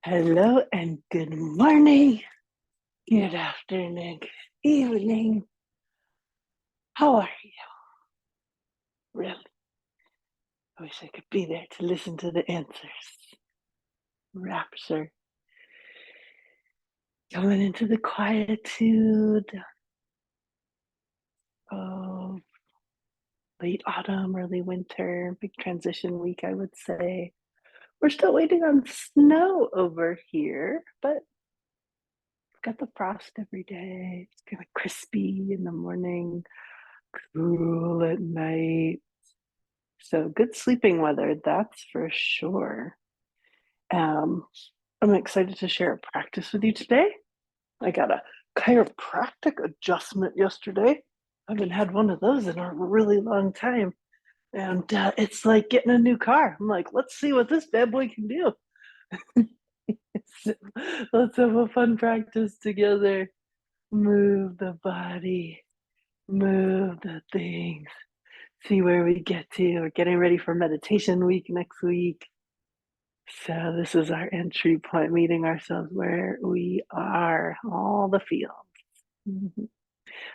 Hello and good morning, good afternoon, good evening. How are you? Really? I wish I could be there to listen to the answers. Rapture. Coming into the quietude of late autumn, early winter, big transition week, I would say. We're still waiting on snow over here, but got the frost every day. It's kind of crispy in the morning, cool at night. So good sleeping weather, that's for sure. Um, I'm excited to share a practice with you today. I got a chiropractic adjustment yesterday. I haven't had one of those in a really long time. And it's like getting a new car. I'm like, let's see what this bad boy can do. So, let's have a fun practice together. Move the body, move the things, see where we get to. We're getting ready for meditation week next week. So this is our entry point, meeting ourselves where we are, all the feels. Mm-hmm.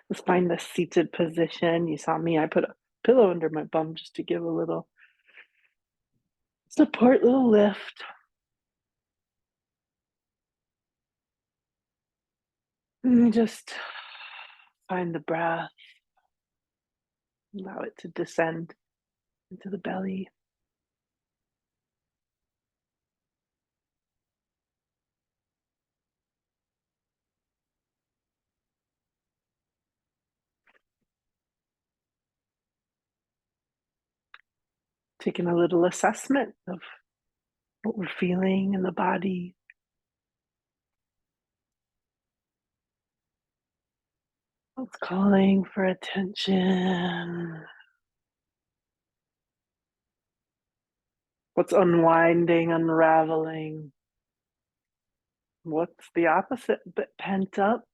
Let's find the seated position. You saw me, I put a pillow under my bum just to give a little support, little lift. And just find the breath, allow it to descend into the belly. Taking a little assessment of what we're feeling in the body. What's calling for attention? What's unwinding, unraveling? What's the opposite but pent up?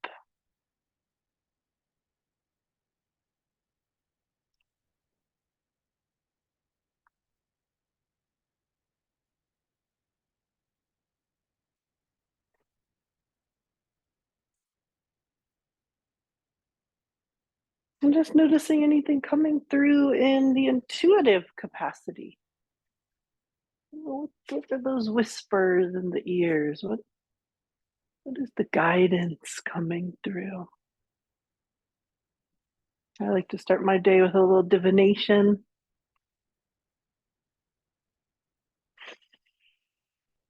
And just noticing anything coming through in the intuitive capacity. What are those whispers in the ears? What is the guidance coming through? I like to start my day with a little divination.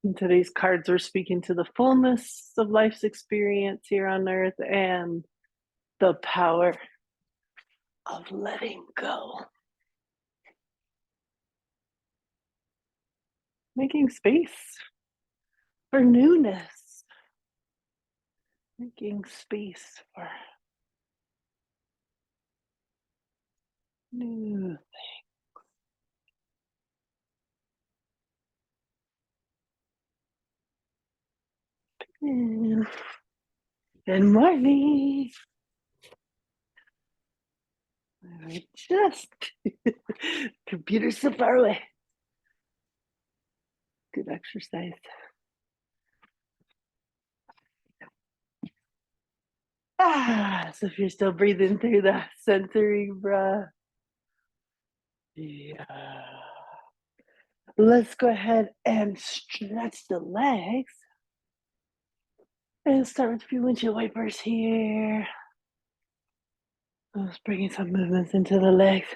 In today's cards, we're speaking to the fullness of life's experience here on earth and the power of letting go. Making space for newness. Making space for new. Good morning. I just computer so far away. Good exercise. So if you're still breathing through that sensory breath, yeah. Let's go ahead and stretch the legs. And start with a few windshield wipers here. Let's bring in some movements into the legs.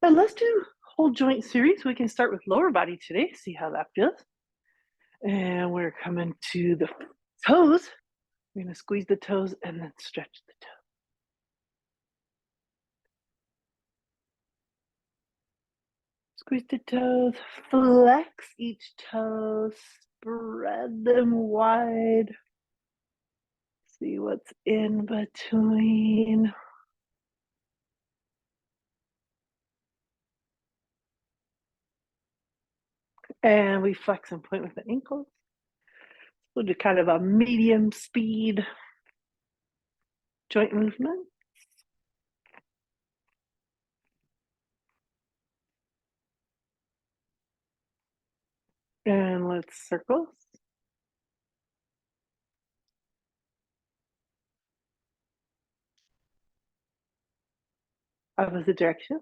And let's do whole joint series. We can start with lower body today, see how that feels. And we're coming to the toes. We're going to squeeze the toes and then stretch the toes. Squeeze the toes, flex each toe, spread them wide. See what's in between. And we flex and point with the ankles. We'll do kind of a medium speed joint movement. And let's circle. Opposite direction.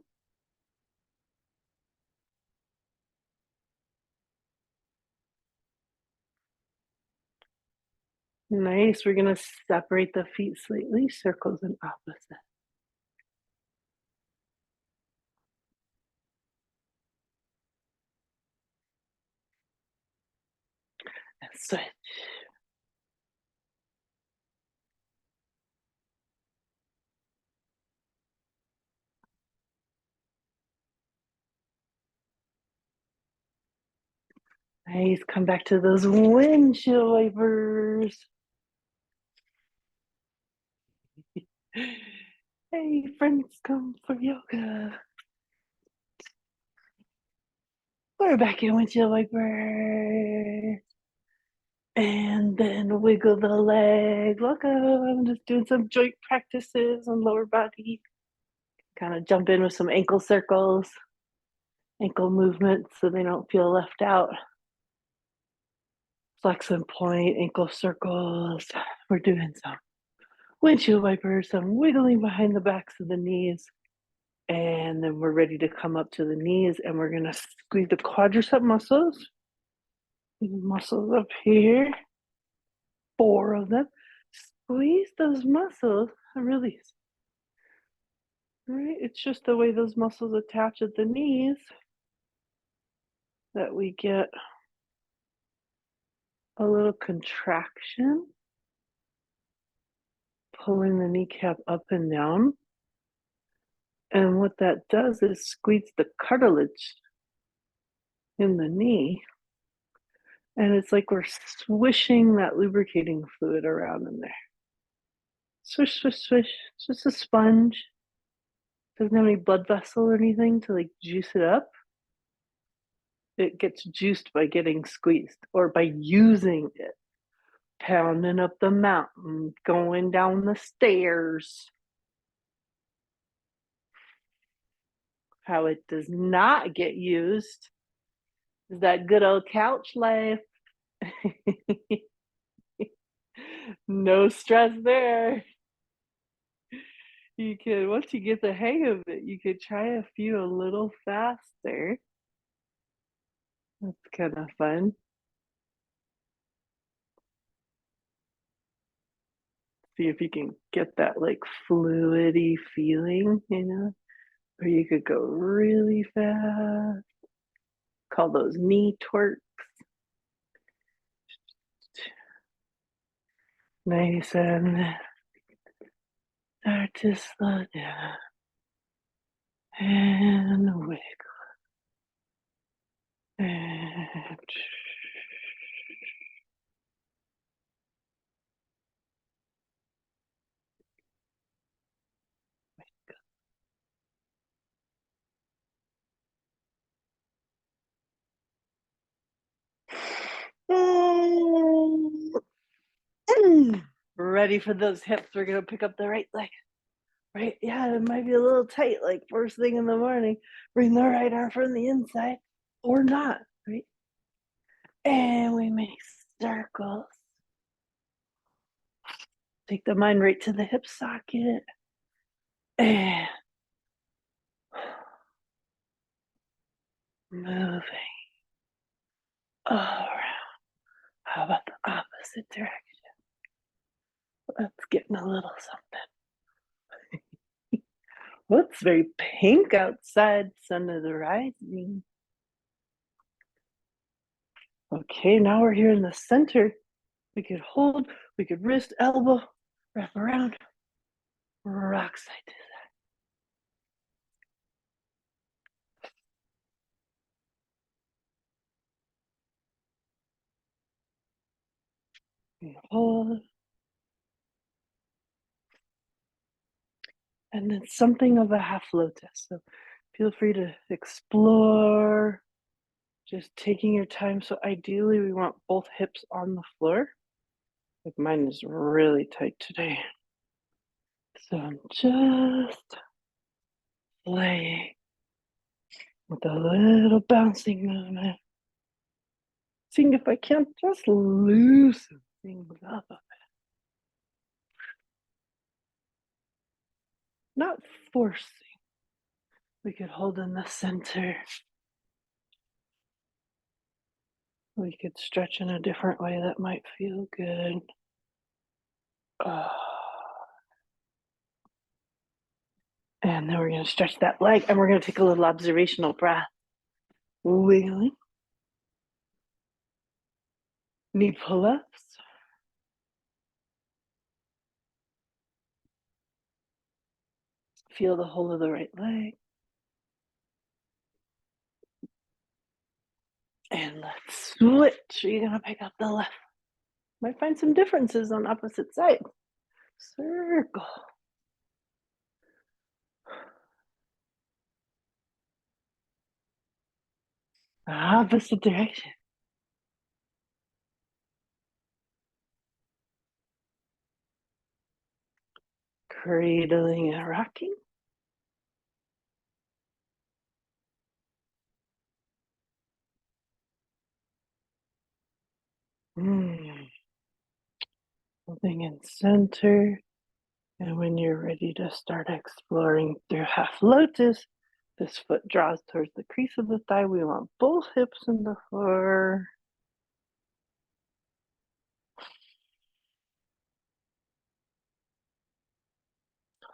Nice. We're going to separate the feet slightly, circles and opposite. And switch. Nice. Come back to those windshield wipers. Hey, friends, come for yoga. We're back in windshield wiper. And then wiggle the legs. Welcome. I'm just doing some joint practices on lower body. Kind of jump in with some ankle circles, ankle movements so they don't feel left out. Flex and point, ankle circles. We're doing some windshield wipers, some wiggling behind the backs of the knees. And then we're ready to come up to the knees and we're going to squeeze the quadricep muscles. Muscles up here. 4 of them. Squeeze those muscles and release. Right? It's just the way those muscles attach at the knees that we get a little contraction, pulling the kneecap up and down. And what that does is squeeze the cartilage in the knee. And it's like we're swishing that lubricating fluid around in there. Swish, swish, swish. It's just a sponge. Doesn't have any blood vessel or anything to like juice it up. It gets juiced by getting squeezed or by using it. Pounding up the mountain, going down the stairs. How it does not get used is that good old couch life. No stress there. You can, once you get the hang of it, you could try a few a little faster. That's kind of fun. See if you can get that like fluidy feeling, or you could go really fast. Call those knee twerks. Nice and start to slow down and wiggle. And ready for those hips. We're going to pick up the right leg. Right? Yeah, it might be a little tight, like first thing in the morning. Bring the right arm from the inside or not, right? And we make circles. Take the mind right to the hip socket. And moving around. How about the opposite direction? Let's get in a little something. Looks very pink outside, sun is rising. Okay, now we're here in the center. We could hold, we could wrist, elbow, wrap around, rock side to side. Hold. And it's something of a half lotus. So feel free to explore, just taking your time. So ideally we want both hips on the floor. Like mine is really tight today. So I'm just playing with a little bouncing movement. Seeing if I can't just loosen things up a bit. Not forcing. We could hold in the center. We could stretch in a different way that might feel good. Uh, and then we're going to stretch that leg and we're going to take a little observational breath. Wiggling. Knee pull-ups. Feel the whole of the right leg. And let's switch. You're going to pick up the left. Might find some differences on opposite sides. Circle. Opposite direction. Cradling and rocking. Holding in center. And when you're ready to start exploring through half lotus, this foot draws towards the crease of the thigh. We want both hips in the floor.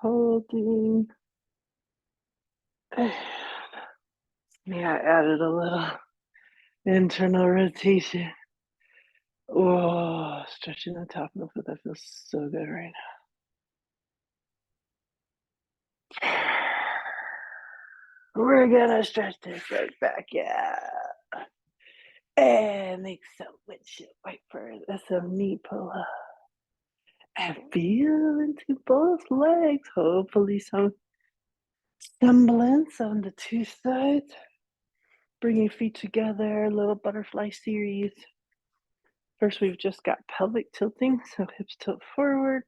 Holding. And yeah, I added a little internal rotation. Oh, stretching the top of the foot. That feels so good right now. We're gonna stretch this leg back, yeah. And make some windshield wiper. That's some knee pull up. And feel into both legs. Hopefully some semblance on the two sides. Bringing feet together, little butterfly series. First, we've just got pelvic tilting, so hips tilt forward,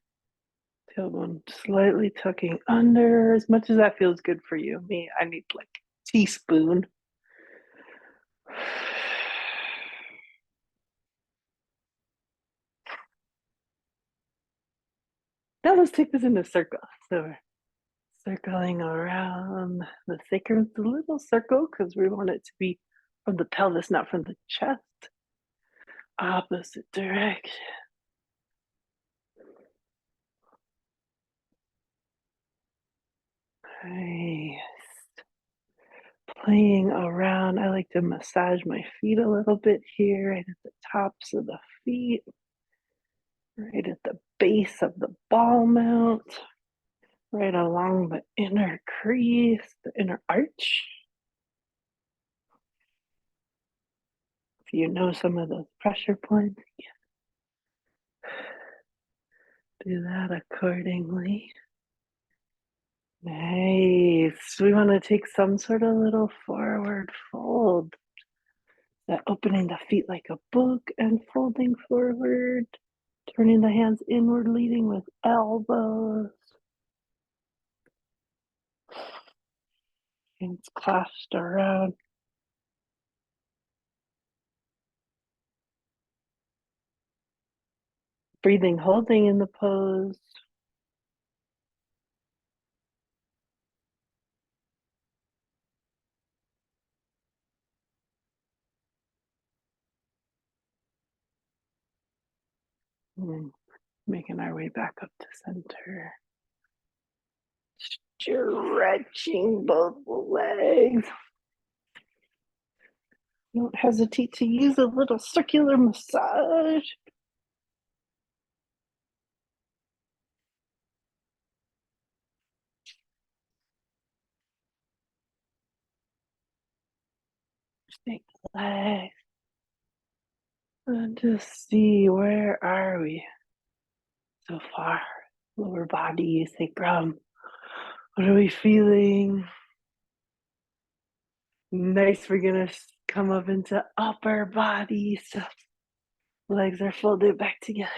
tailbone slightly tucking under. As much as that feels good for you, me, I need like a teaspoon. Now let's take this into circle. So we're circling around the sacrum, the little circle, because we want it to be from the pelvis, not from the chest. Opposite direction. Nice. Playing around. I like to massage my feet a little bit here, right at the tops of the feet, right at the base of the ball mount, right along the inner crease, the inner arch. If you know some of those pressure points, you can do that accordingly. Nice. We want to take some sort of little forward fold. That opening the feet like a book and folding forward. Turning the hands inward, leading with elbows. Hands clasped around. Breathing, holding in the pose. And making our way back up to center. Stretching both legs. Don't hesitate to use a little circular massage. Take the legs. And just see, where are we so far? Lower body, sacrum. What are we feeling? Nice. We're gonna come up into upper body. So legs are folded back together.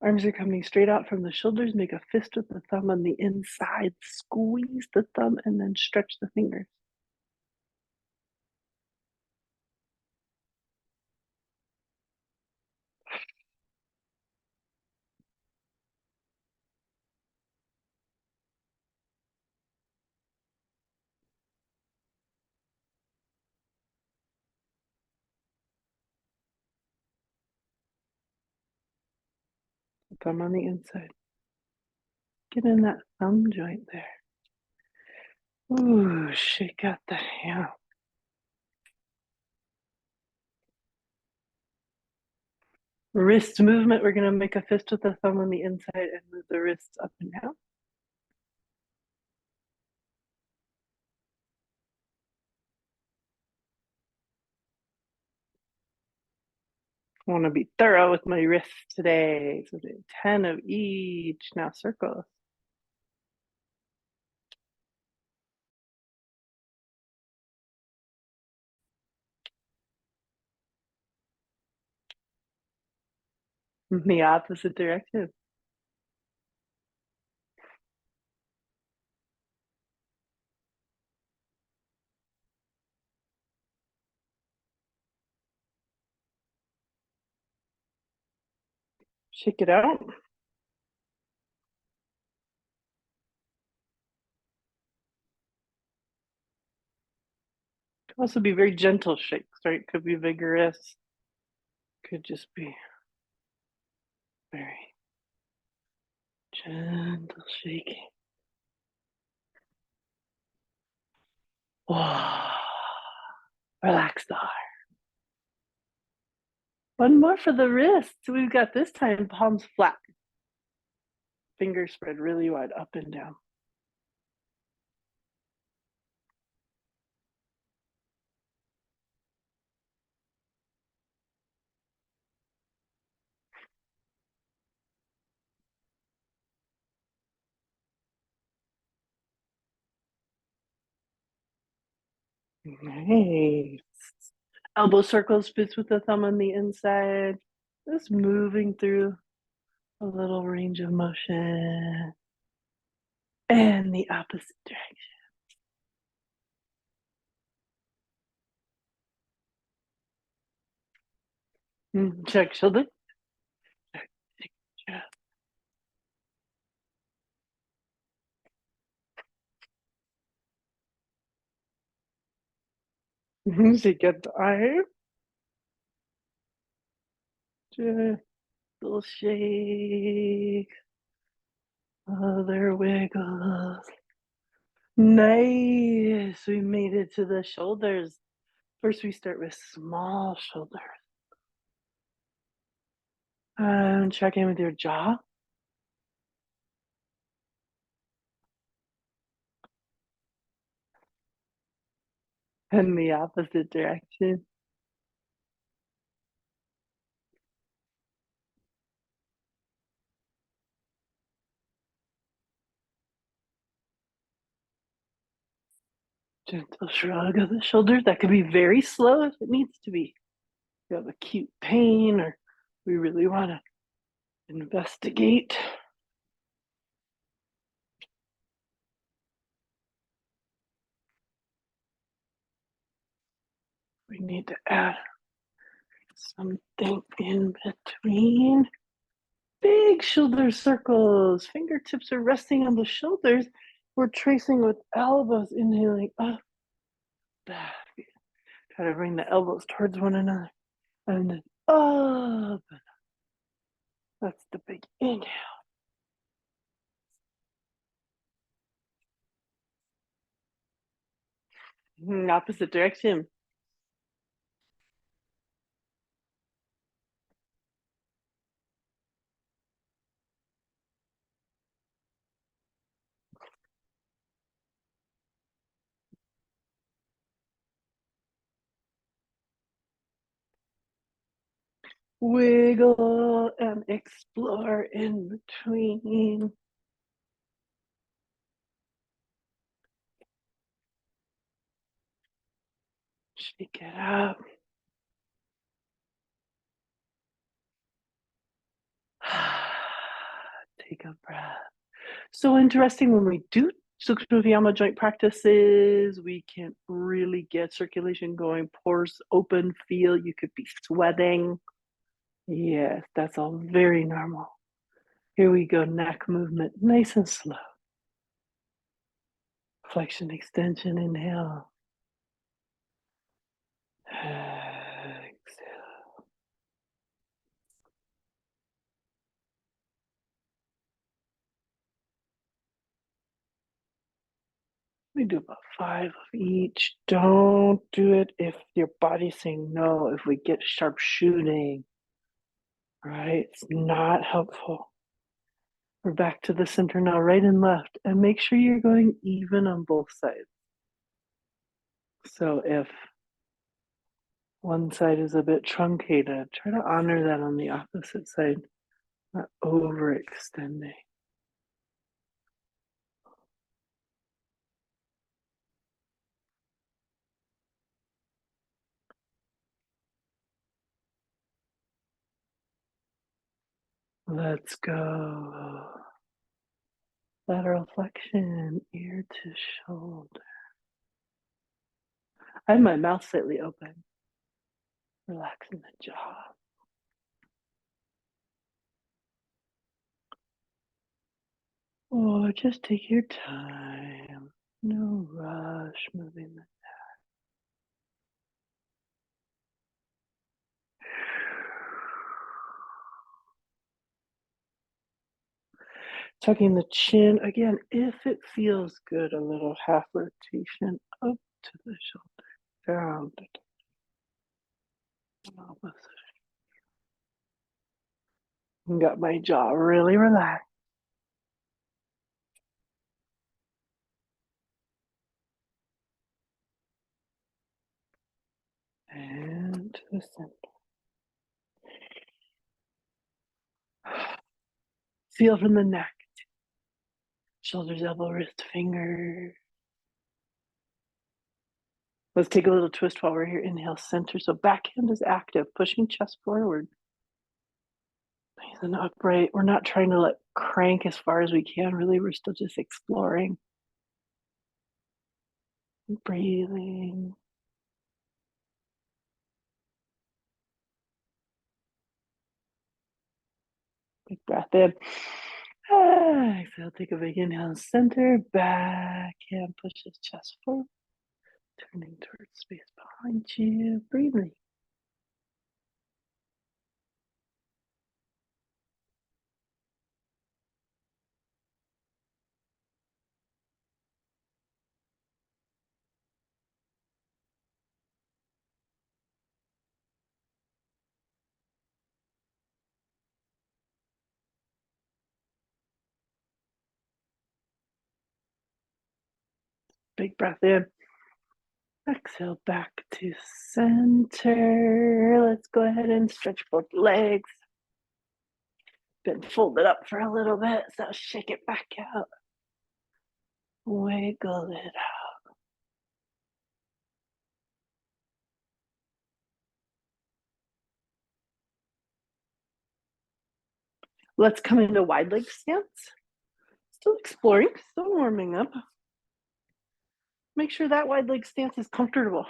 Arms are coming straight out from the shoulders. Make a fist with the thumb on the inside. Squeeze the thumb and then stretch the fingers. Thumb on the inside. Get in that thumb joint there. Ooh, shake out the hand. Wrist movement. We're going to make a fist with the thumb on the inside and move the wrists up and down. I want to be thorough with my wrists today. So 10 of each. Now circles. In the opposite direction. Shake it out. Could also be very gentle shakes, right? Could be vigorous. Could just be very gentle shaking. Wow. Relax the heart. One more for the wrists. We've got this time palms flat. Fingers spread really wide up and down. Nice. Elbow circles, fists with the thumb on the inside. Just moving through a little range of motion. And the opposite direction. Check shoulder. Check, check, check. Shake out the arm. Gentle shake. Other wiggles. Nice. We made it to the shoulders. First, we start with small shoulders. And check in with your jaw. And the opposite direction. Gentle shrug of the shoulders. That could be very slow if it needs to be. If you have acute pain or we really want to investigate. We need to add something in between. Big shoulder circles. Fingertips are resting on the shoulders. We're tracing with elbows, inhaling up, back. Try to bring the elbows towards one another. And then up. That's the big inhale. Opposite direction. Wiggle and explore in between. Shake it up. Take a breath. So interesting when we do Sukshma joint practices, we can really get circulation going, pores open, feel you could be sweating. Yes, that's all very normal. Here we go, neck movement, nice and slow. Flexion, extension, inhale. Exhale. We do about 5 of each. Don't do it if your body's saying no, if we get sharp shooting, right? It's not helpful. We're back to the center now, right and left, and make sure you're going even on both sides. So if one side is a bit truncated, try to honor that on the opposite side, not overextending. Let's go. Lateral flexion, ear to shoulder. I have my mouth slightly open, relaxing the jaw. Or just take your time. No rush moving the tucking the chin again if it feels good, a little half rotation up to the shoulder, down to the opposite. Got my jaw really relaxed. And to the center. Feel from the neck, shoulders, elbow, wrist, finger. Let's take a little twist while we're here. Inhale, center. So backhand is active, pushing chest forward. Nice and upright. We're not trying to let crank as far as we can. Really, we're still just exploring. Breathing. Big breath in. Exhale, take a big inhale, center, back, hand pushes chest forward, turning towards space behind you, breathing. Big breath in. Exhale, back to center. Let's go ahead and stretch both legs. Been folded up for a little bit, so shake it back out. Wiggle it out. Let's come into wide leg stance. Still exploring, still warming up. Make sure that wide leg stance is comfortable.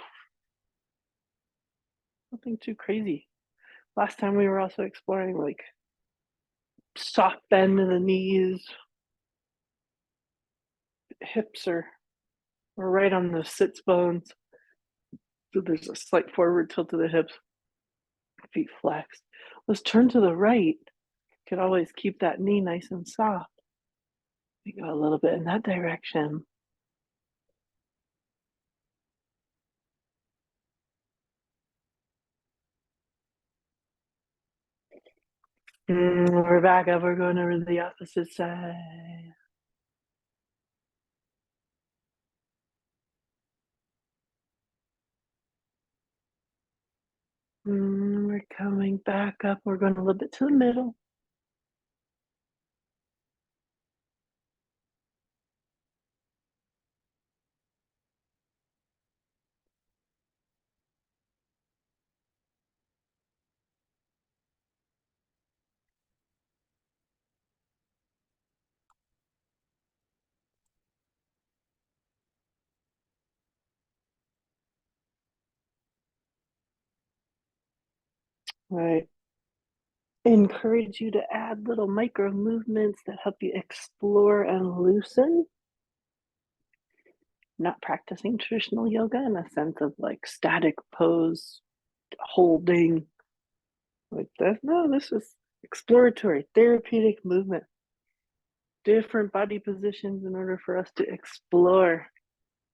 Nothing too crazy. Last time we were also exploring like soft bend in the knees. Hips are right on the sits bones. So there's a slight forward tilt of the hips. Feet flexed. Let's turn to the right. You can always keep that knee nice and soft. We go a little bit in that direction. We're back up. We're going over to the opposite side. We're coming back up. We're going a little bit to the middle. Right. Encourage you to add little micro movements that help you explore and loosen. Not practicing traditional yoga in a sense of like static pose, holding like this. No, this is exploratory, therapeutic movement. Different body positions in order for us to explore.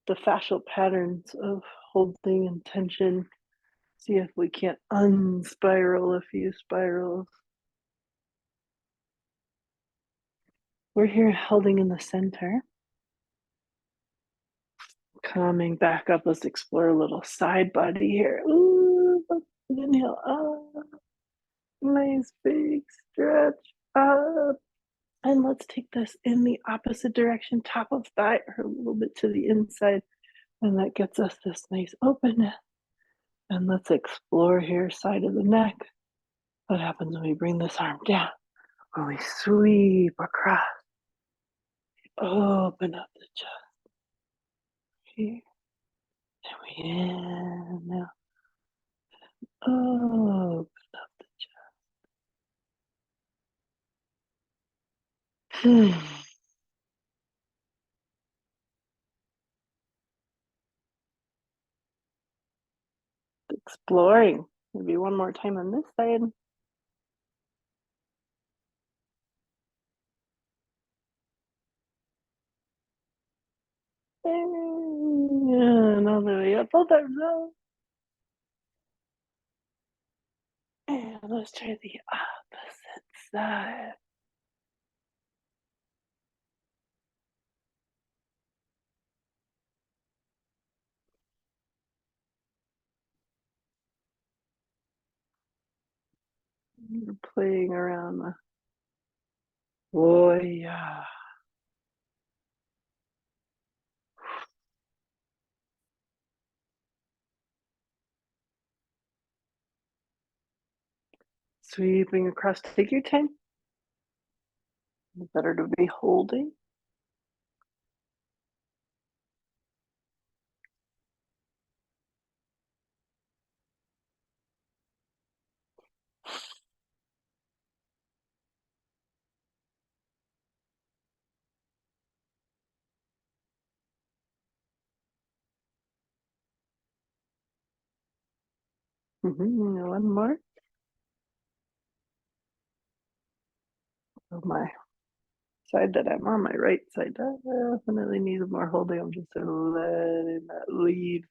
the fascial patterns of holding and tension. See if we can't unspiral a few spirals. We're here holding in the center. Coming back up, let's explore a little side body here. Ooh, inhale up. Nice big stretch up. And let's take this in the opposite direction, top of thigh or a little bit to the inside. And that gets us this nice openness. And let's explore here, side of the neck. What happens when we bring this arm down? When we sweep across, open up the chest. Here. And we inhale. Open up the chest. Exploring. Maybe one more time on this side. And all the way up. Hold that row. And let's try the opposite side. We're playing around the yeah. Sweeping across. Take your time. Better to be holding. One more. Oh, my side that I'm on, my right side, definitely needs more holding. I'm just letting that lead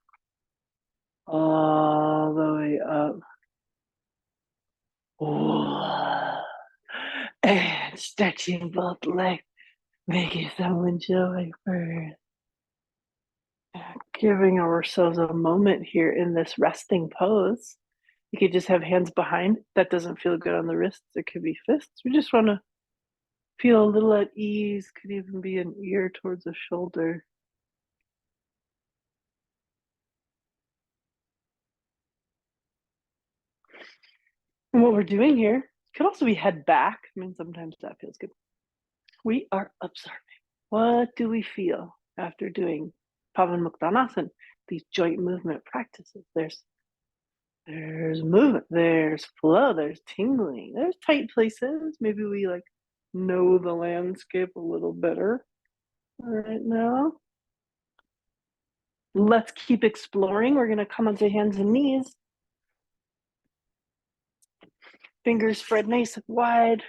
all the way up. And stretching both legs, making some enjoy first. Giving ourselves a moment here in this resting pose. You could just have hands behind. That doesn't feel good on the wrists. It could be fists. We just want to feel a little at ease. Could even be an ear towards a shoulder. And what we're doing here could also be head back. I mean, sometimes that feels good. We are observing. What do we feel after doing Pavan Muktanasana, these joint movement practices? There's movement, there's flow, there's tingling, there's tight places. Maybe we like know the landscape a little better right now. Let's keep exploring. We're going to come onto hands and knees. Fingers spread nice and wide.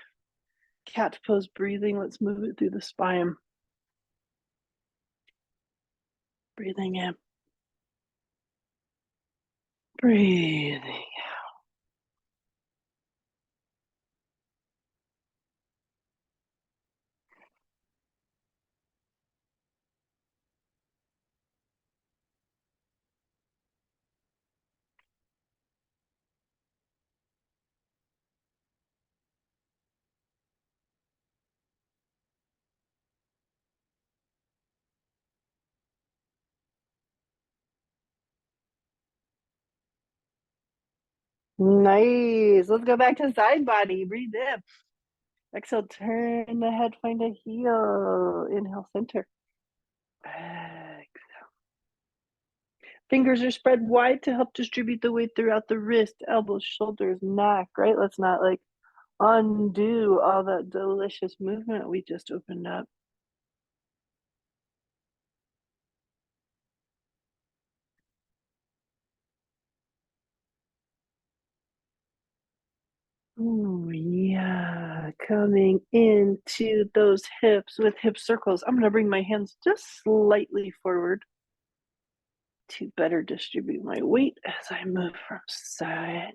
Cat pose breathing. Let's move it through the spine. Breathing in. Breathing. Nice. Let's go back to side body. Breathe in. Exhale, turn the head, find a heel. Inhale, center. Exhale. Fingers are spread wide to help distribute the weight throughout the wrist, elbows, shoulders, neck, right? Let's not like undo all that delicious movement we just opened up. Oh, yeah. Coming into those hips with hip circles. I'm going to bring my hands just slightly forward. to better distribute my weight as I move from side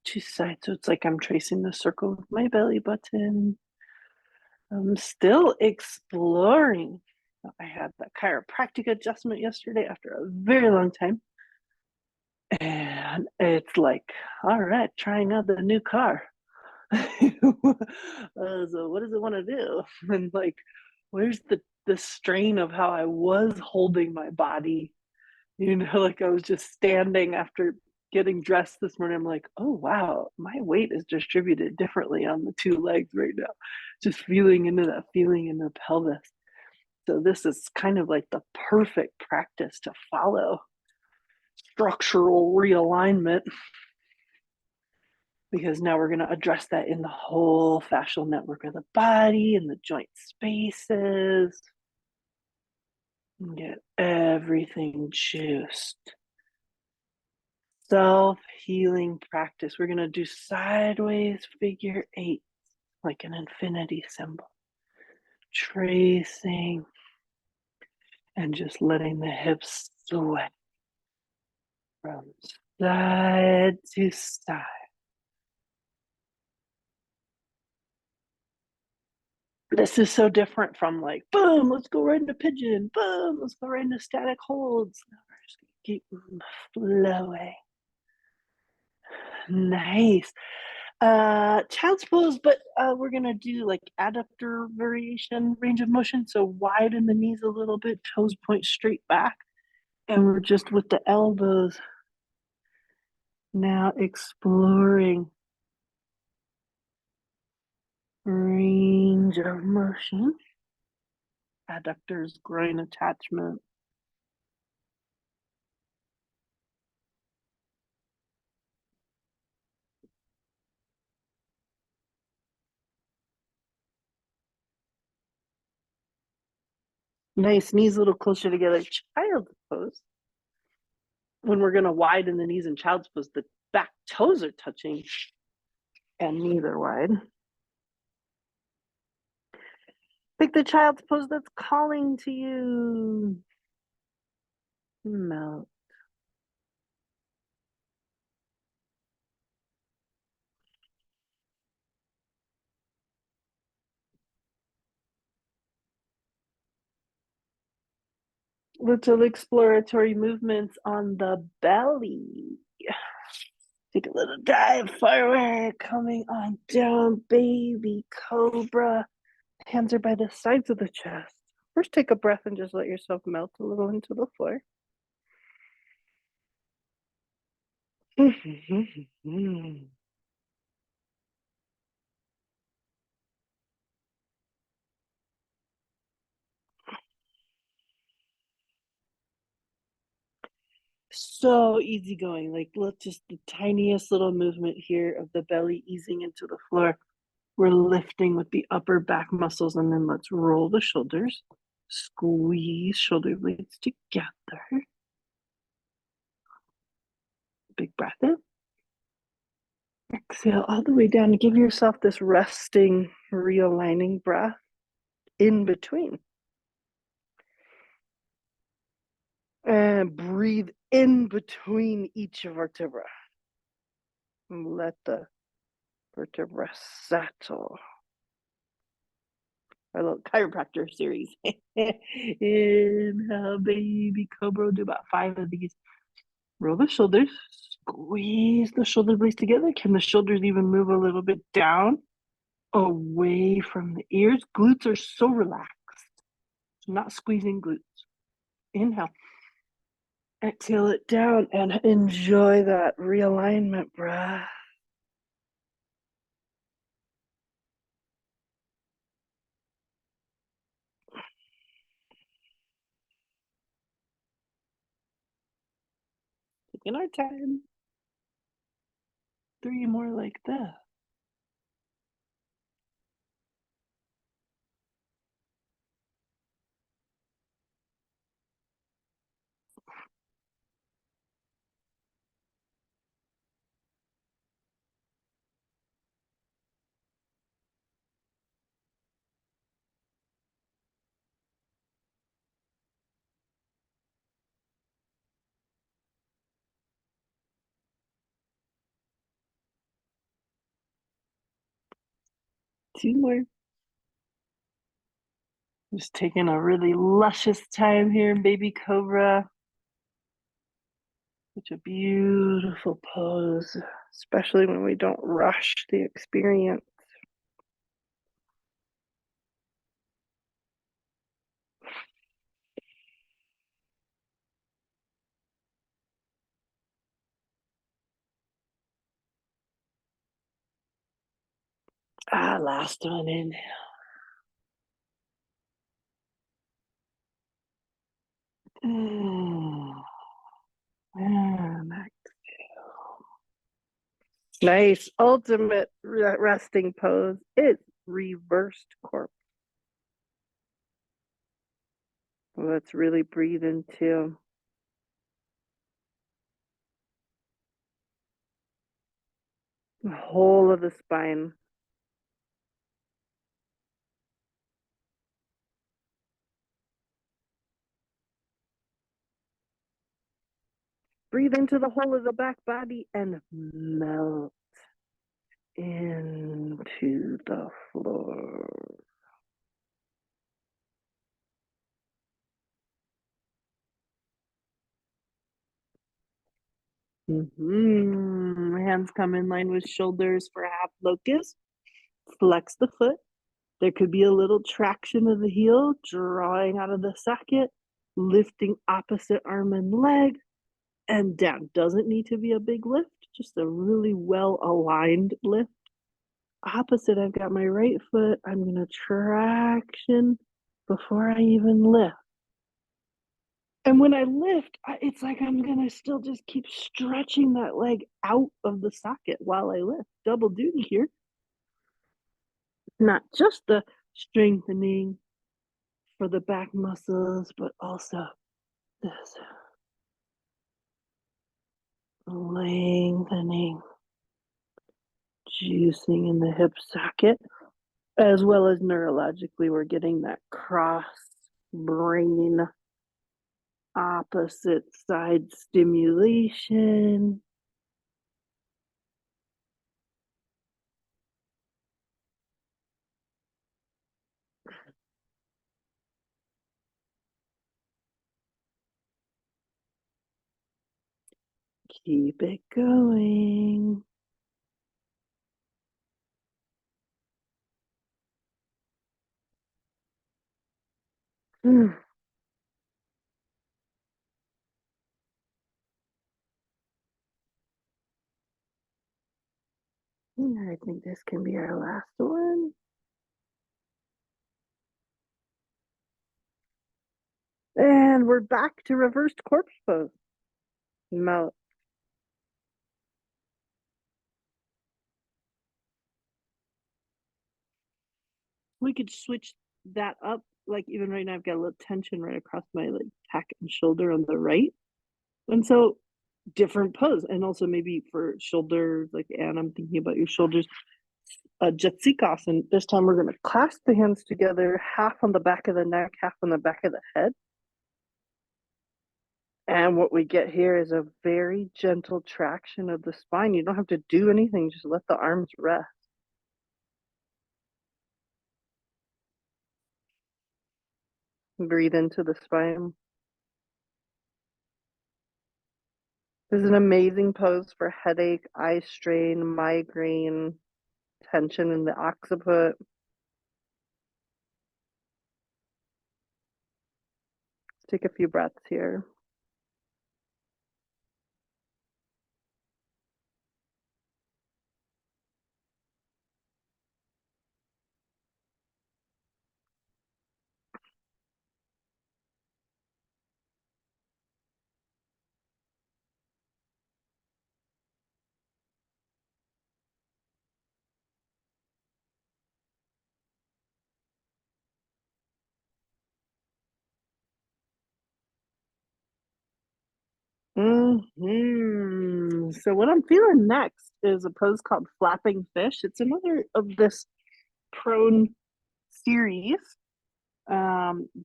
to side. So it's like I'm tracing the circle with my belly button. I'm still exploring. I had that chiropractic adjustment yesterday after a very long time. And it's like, all right, trying out the new car. So what does it want to do? And like, where's the strain of how I was holding my body? Like I was just standing after getting dressed this morning. I'm like, oh wow, my weight is distributed differently on the two legs right now. Just feeling into that feeling in the pelvis. So this is kind of like the perfect practice to follow structural realignment because now we're going to address that in the whole fascial network of the body and the joint spaces and get everything juiced. Self-healing practice. We're going to do sideways figure eight, like an infinity symbol. Tracing and just letting the hips sway from side to side. This is so different from like, boom, let's go right into pigeon. Boom, let's go right into static holds. Now we're just going to keep flowing. Nice. Child's pose, but we're gonna do like adductor variation range of motion. So widen the knees a little bit, toes point straight back, and we're just with the elbows now exploring range of motion. Adductors, groin attachment. Nice, knees a little closer together. Child's pose. When we're gonna widen the knees in child's pose, the back toes are touching and knees are wide. Pick the child's pose that's calling to you. Melt. Little exploratory movements on the belly. Take a little dive forward, coming on down, baby cobra. Hands are by the sides of the chest. First, take a breath and just let yourself melt a little into the floor. So easygoing. Like, look, just the tiniest little movement here of the belly easing into the floor. We're lifting with the upper back muscles, and then let's roll the shoulders. Squeeze shoulder blades together. Big breath in. Exhale all the way down. Give yourself this resting, realigning breath in between. And breathe in between each vertebra. And let the vertebra settle. Our little chiropractor series. Inhale, baby cobra. Do about 5 of these. Roll the shoulders. Squeeze the shoulder blades together. Can the shoulders even move a little bit down? Away from the ears. Glutes are so relaxed. So not squeezing glutes. Inhale. Exhale it down and enjoy that realignment breath. Taking our time. 3 more like this. Two more. Just taking a really luscious time here in baby cobra. Such a beautiful pose, especially when we don't rush the experience. Last one in. And exhale. Nice. Ultimate resting pose. It's reversed corpse. Let's really breathe into the whole of the spine. Breathe into the whole of the back body and melt into the floor. Hands come in line with shoulders for half locust. Flex the foot. There could be a little traction of the heel, drawing out of the socket, lifting opposite arm and leg, and down. Doesn't need to be a big lift, just a really well aligned lift. Opposite, I've got my right foot. I'm going to traction before I even lift. And when I lift, it's like I'm going to still just keep stretching that leg out of the socket while I lift. Double duty here. Not just the strengthening for the back muscles, but also this lengthening, juicing in the hip socket, as well as neurologically, we're getting that cross brain opposite side stimulation. Keep it going. I think this can be our last one. And we're back to reversed corpse pose. Mouth. We could switch that up. Like even right now, I've got a little tension right across my like back and shoulder on the right. And so different pose. And also maybe for shoulders, like and I'm thinking about your shoulders, Jatsikasana. This time we're going to clasp the hands together, half on the back of the neck, half on the back of the head. And what we get here is a very gentle traction of the spine. You don't have to do anything, just let the arms rest. Breathe into the spine. This is an amazing pose for headache, eye strain, migraine, tension in the occiput. Let's take a few breaths here. So what I'm feeling next is a pose called flapping fish. It's another of this prone series.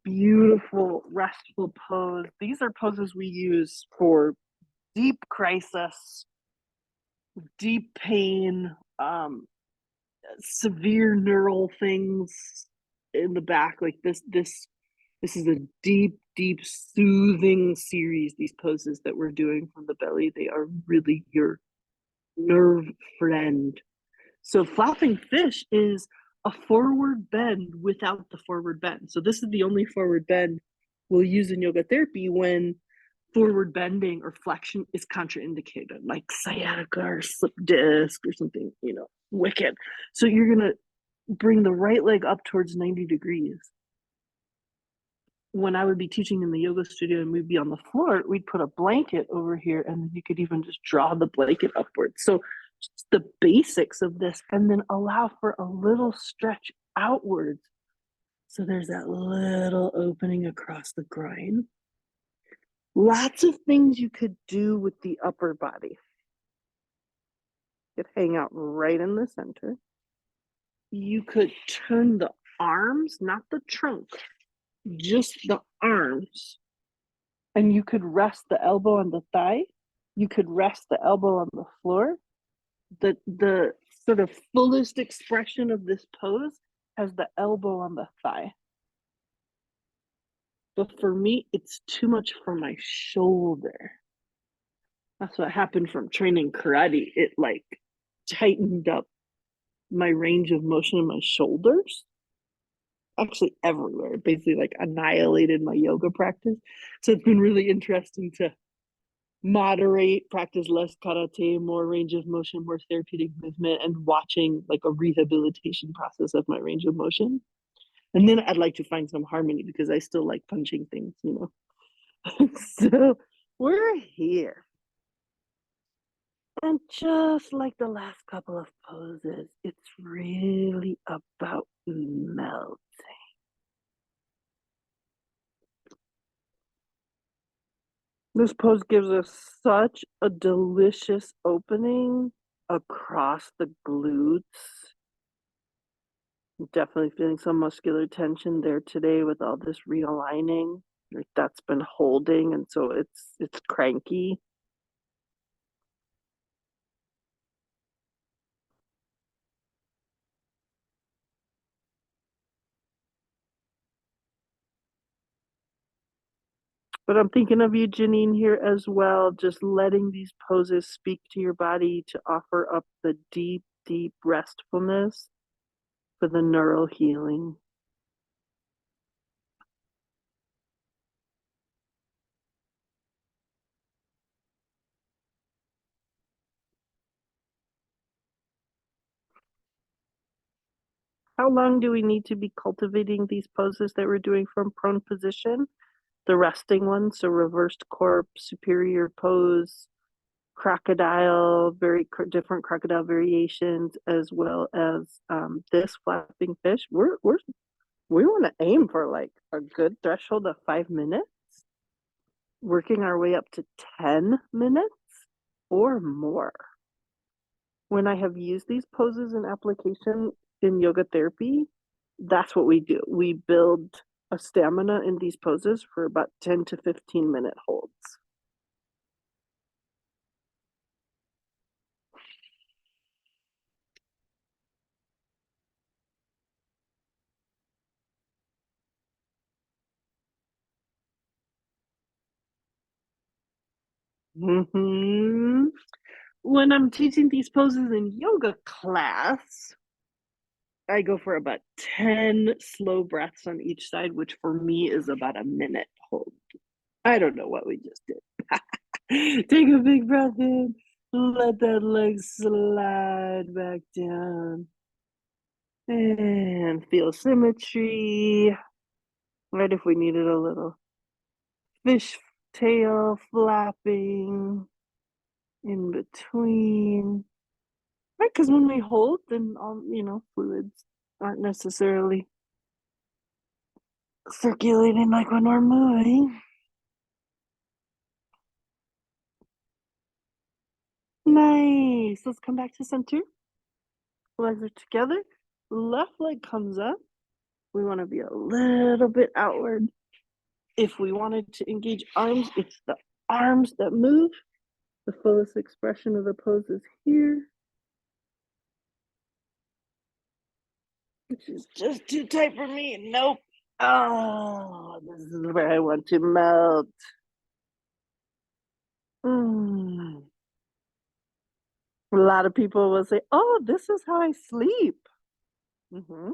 Beautiful restful pose. These are poses we use for deep crisis, deep pain, severe neural things in the back. Like this is a deep soothing series. These poses that we're doing from the belly, they are really your nerve friend. So flapping fish is a forward bend without the forward bend. So this is the only forward bend we'll use in yoga therapy when forward bending or flexion is contraindicated, like sciatica or slip disc or something, wicked. So you're going to bring the right leg up towards 90 degrees. When I would be teaching in the yoga studio and we'd be on the floor, we'd put a blanket over here and then you could even just draw the blanket upwards. So just the basics of this, and then allow for a little stretch outwards. So there's that little opening across the groin. Lots of things you could do with the upper body. You could hang out right in the center. You could turn the arms, not the trunk, just the arms. And you could rest the elbow on the thigh. You could rest the elbow on the floor. The sort of fullest expression of this pose has the elbow on the thigh. But for me, it's too much for my shoulder. That's what happened from training karate. It like tightened up my range of motion in my shoulders. Actually, everywhere. It basically like annihilated my yoga practice. So it's been really interesting to moderate, practice less karate, more range of motion, more therapeutic movement, and watching like a rehabilitation process of my range of motion. And then I'd like to find some harmony because I still like punching things, So we're here. And just like the last couple of poses, it's really about melting. This pose gives us such a delicious opening across the glutes. Definitely feeling some muscular tension there today with all this realigning. Like that's been holding, and so it's cranky. But I'm thinking of you, Janine, here as well, just letting these poses speak to your body to offer up the deep restfulness for the neural healing. How long do we need to be cultivating these poses that we're doing from prone position? The resting ones, so reversed corpse, superior pose, crocodile, very different crocodile variations, as well as this flapping fish. We want to aim for like a good threshold of 5 minutes, working our way up to 10 minutes or more. When I have used these poses in application in yoga therapy, that's what we do. We build a stamina in these poses for about 10 to 15-minute holds. Mm-hmm. When I'm teaching these poses in yoga class, I go for about 10 slow breaths on each side, which for me is about a minute hold. I don't know what we just did. Take a big breath in, let that leg slide back down, and feel symmetry. Right, if we needed a little fish tail flapping in between. Right, because when we hold, then all fluids aren't necessarily circulating like when we're moving. Nice. Let's come back to center. Legs are together. Left leg comes up. We want to be a little bit outward. If we wanted to engage arms, it's the arms that move. The fullest expression of the pose is here. She's just too tight for me. Nope. Oh, this is where I want to melt. Mm. A lot of people will say, "Oh, this is how I sleep." Hmm.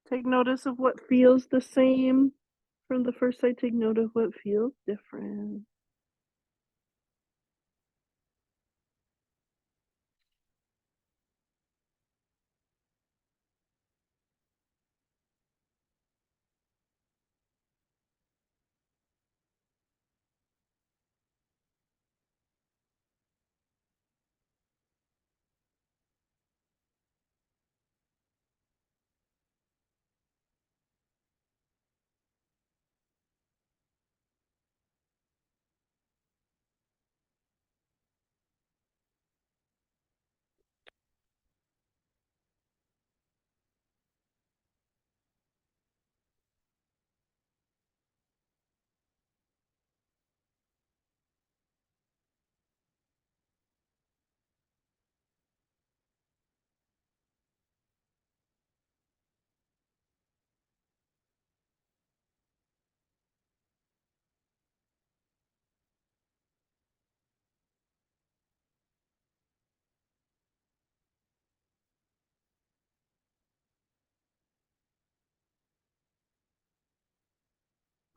Take notice of what feels the same from the first sight. Take note of what feels different.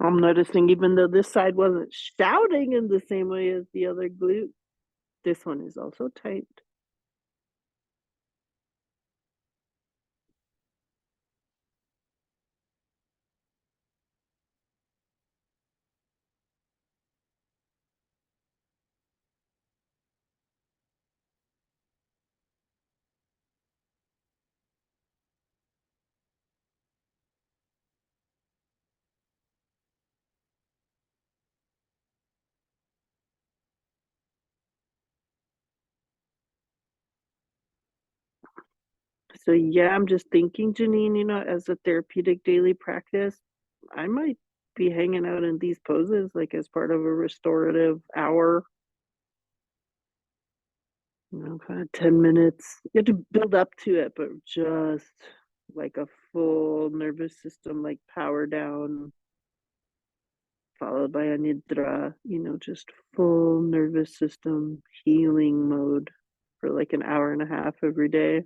I'm noticing even though this side wasn't shouting in the same way as the other glute, this one is also tight. So yeah, I'm just thinking, Janine, as a therapeutic daily practice, I might be hanging out in these poses like as part of a restorative hour, kind of 10 minutes. You have to build up to it, but just like a full nervous system, like power down, followed by a nidra, just full nervous system healing mode for like an hour and a half every day.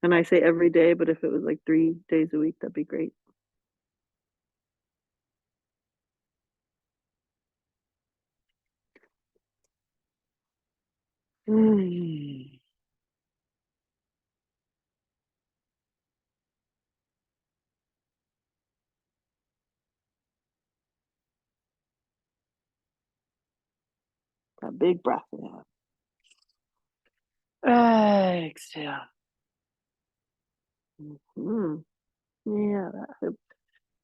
And I say every day, but if it was like 3 days a week, that'd be great. Mm, a big breath in. Exhale. Mm-hmm. Yeah, that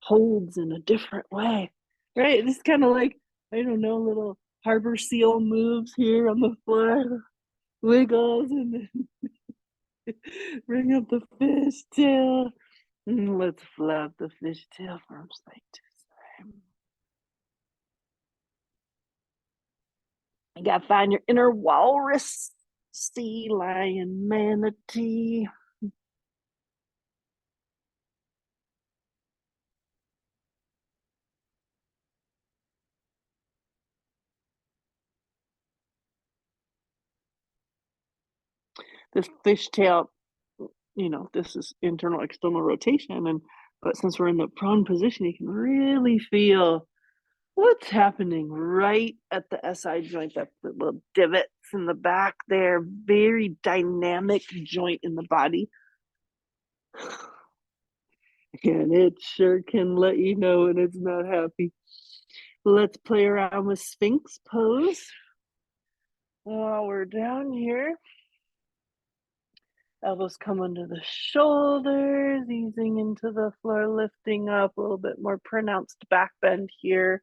holds in a different way. Right? It's kind of like, I don't know, little harbor seal moves here on the floor, wiggles, and then bring up the fish tail. Let's flap the fish tail from side to side. You gotta find your inner walrus, sea lion, manatee. This fishtail, this is internal external rotation, but since we're in the prone position, you can really feel what's happening right at the SI joint, that the little divots in the back there, very dynamic joint in the body. And it sure can let you know when it's not happy. Let's play around with Sphinx pose while we're down here. Elbows come under the shoulders, easing into the floor, lifting up, a little bit more pronounced back bend here.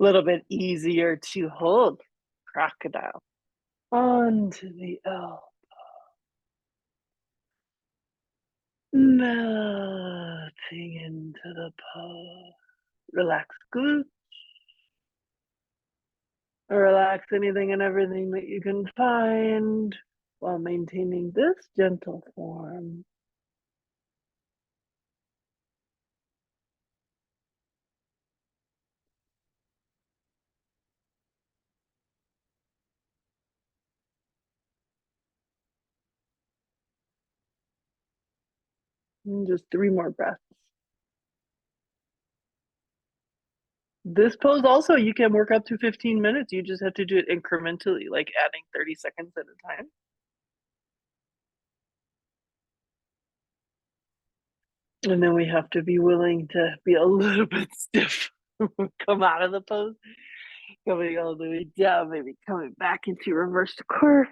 little bit easier to hold. Crocodile. Onto the elbow. Melting into the pose. Relax glutes. Relax anything and everything that you can find while maintaining this gentle form. And just 3 more breaths. This pose also, you can work up to 15 minutes. You just have to do it incrementally, like adding 30 seconds at a time. And then we have to be willing to be a little bit stiff. Come out of the pose, coming all the way down, maybe coming back into reversed curve.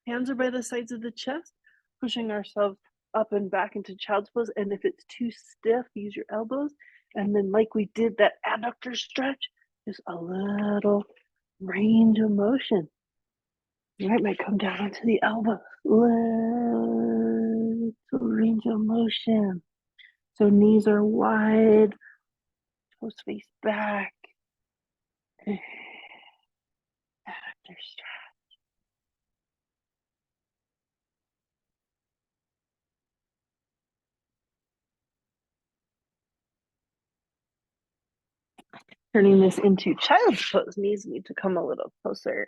Hands are by the sides of the chest, pushing ourselves up and back into child's pose. And if it's too stiff, use your elbows. And then, like we did that adductor stretch, just a little range of motion. You might come down onto the elbow. Little range of motion. So knees are wide, toes face back. Adductor stretch. Turning this into child's pose. Knees need to come a little closer.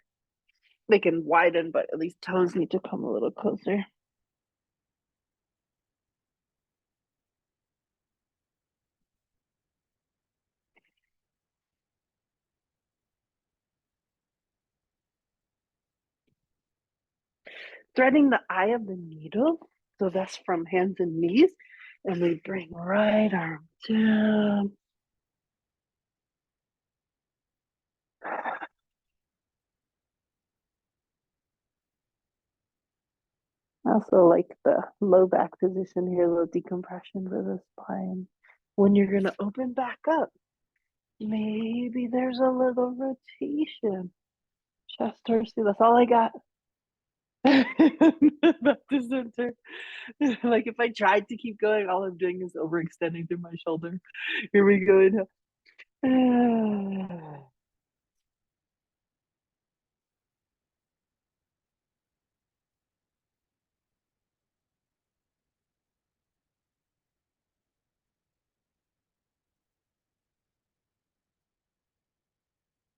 They can widen, but at least toes need to come a little closer. Threading the eye of the needle. So that's from hands and knees. And we bring right arm down. I also like the low back position here, a little decompression for the spine. When you're going to open back up, maybe there's a little rotation. Chest, torso, that's all I got. Back to center. Like if I tried to keep going, all I'm doing is overextending through my shoulder. Here we go.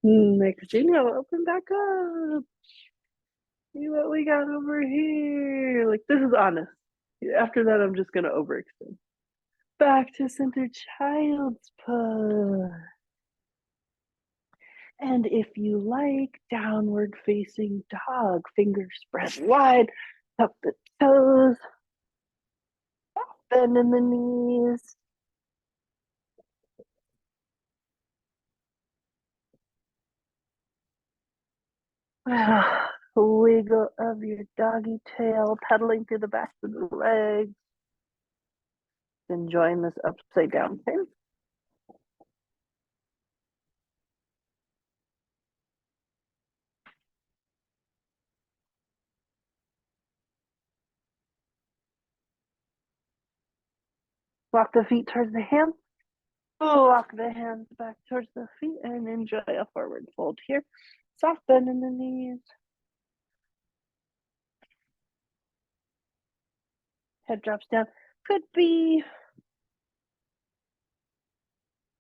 Next inhale, open back up. See what we got over here. Like this is honest. After that, I'm just gonna overextend. Back to center, child's pose. And if you like, downward facing dog. Fingers spread wide, tuck the toes, bend in the knees. Wiggle of your doggy tail, pedaling through the backs of the legs. Enjoying this upside down thing. Walk the feet towards the hands. Walk the hands back towards the feet and enjoy a forward fold here. Soft bend in the knees. Head drops down. Could be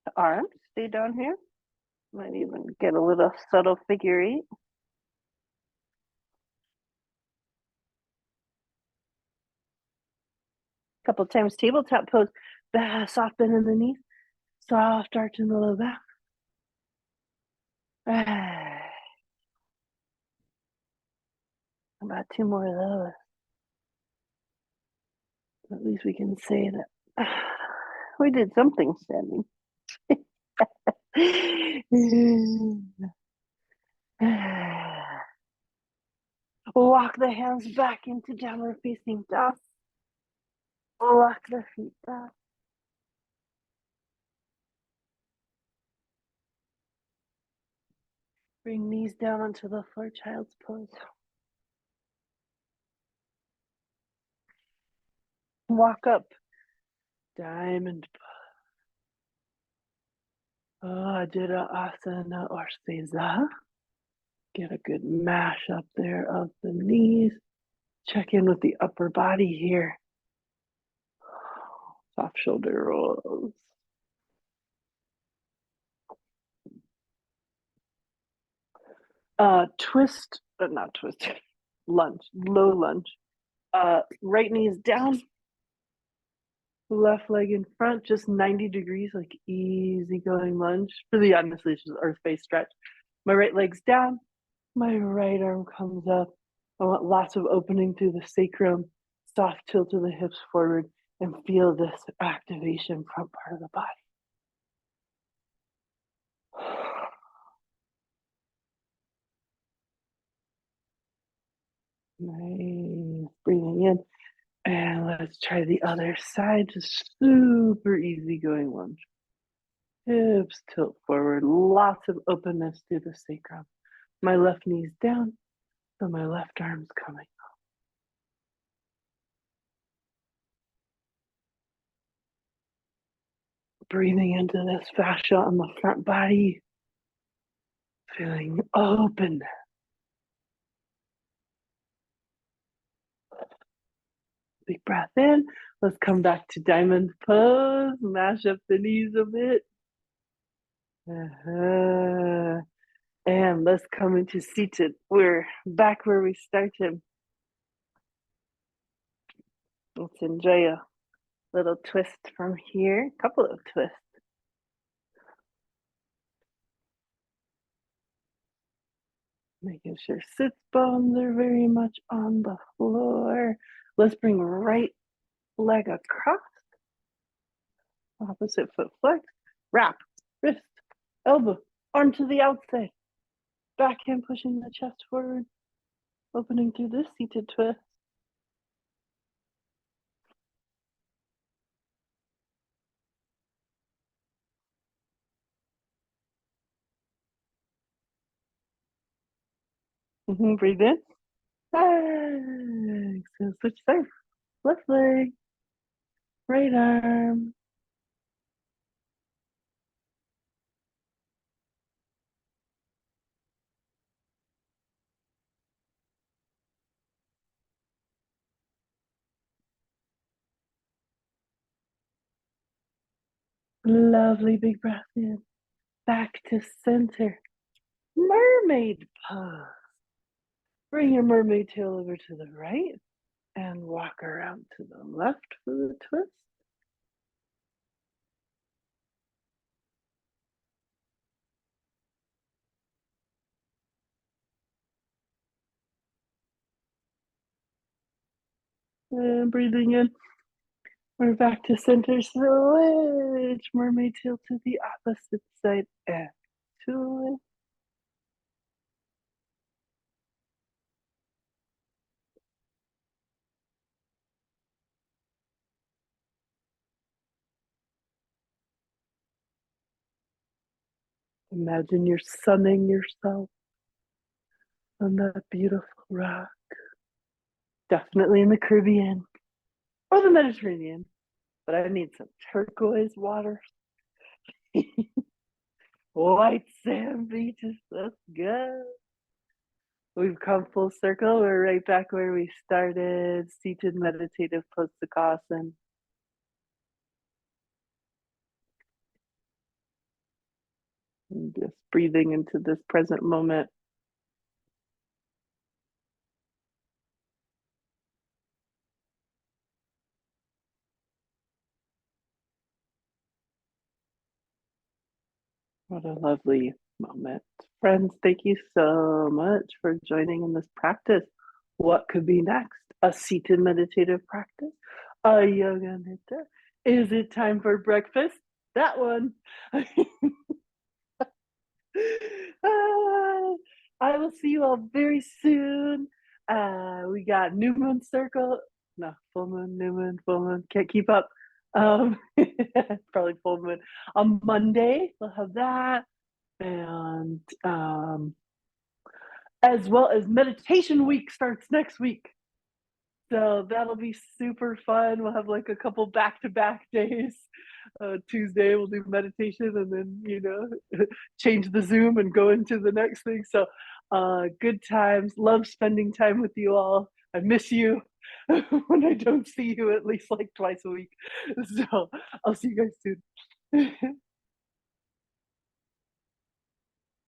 the arms. Stay down here. Might even get a little subtle figure eight. Couple times tabletop pose. Soft bend in the knees. Soft arch in the low back. About 2 more of those. At least we can say that we did something standing. Walk the hands back into downward facing dog. Walk the feet back. Bring knees down onto the floor, child's pose. Walk up, diamond pose. Ajita asana or seiza. Get a good mash up there of the knees. Check in with the upper body here. Soft shoulder rolls. Twist, but not twist. Lunge, low lunge. Right knee's down, left leg in front, just 90 degrees, like easy going lunge. Really, honestly, it's just earth base stretch. My right leg's down, my right arm comes up. I want lots of opening through the sacrum, soft tilt of the hips forward, and feel this activation front part of the body. Nice. Breathing in. And let's try the other side. Just super easy going lunge. Hips tilt forward. Lots of openness through the sacrum. My left knee's down, so my left arm's coming up. Breathing into this fascia on the front body. Feeling open. Big breath in. Let's come back to diamond pose. Mash up the knees a bit. And let's come into seated. We're back where we started. Let's enjoy a little twist from here. A couple of twists. Making sure sits bones are very much on the floor. Let's bring right leg across. Opposite foot flex. Wrap, wrist, elbow, arm to the outside. Backhand pushing the chest forward. Opening through this seated twist. Breathe in. So switch sides. Left leg, right arm. Lovely big breath in. Back to center. Mermaid pose. Bring your mermaid tail over to the right and walk around to the left for the twist. And breathing in. We're back to center. Switch. Mermaid tail to the opposite side and twist. Imagine you're sunning yourself on that beautiful rock. Definitely in the Caribbean or the Mediterranean, but I need some turquoise water. White sand beaches, let's go. We've come full circle. We're right back where we started. Seated meditative Postakasana. And just breathing into this present moment. What a lovely moment. Friends, thank you so much for joining in this practice. What could be next? A seated meditative practice? A yoga nidra? Is it time for breakfast? That one. I will see you all very soon. We got new moon circle. No, full moon, new moon, full moon. Can't keep up. Probably full moon on Monday. We'll have that, and as well as meditation week starts next week. So that'll be super fun. We'll have like a couple back-to-back days. Tuesday we'll do meditation, and then change the Zoom and go into the next thing. So good times. Love spending time with you all. I miss you when I don't see you at least like twice a week. So I'll see you guys soon.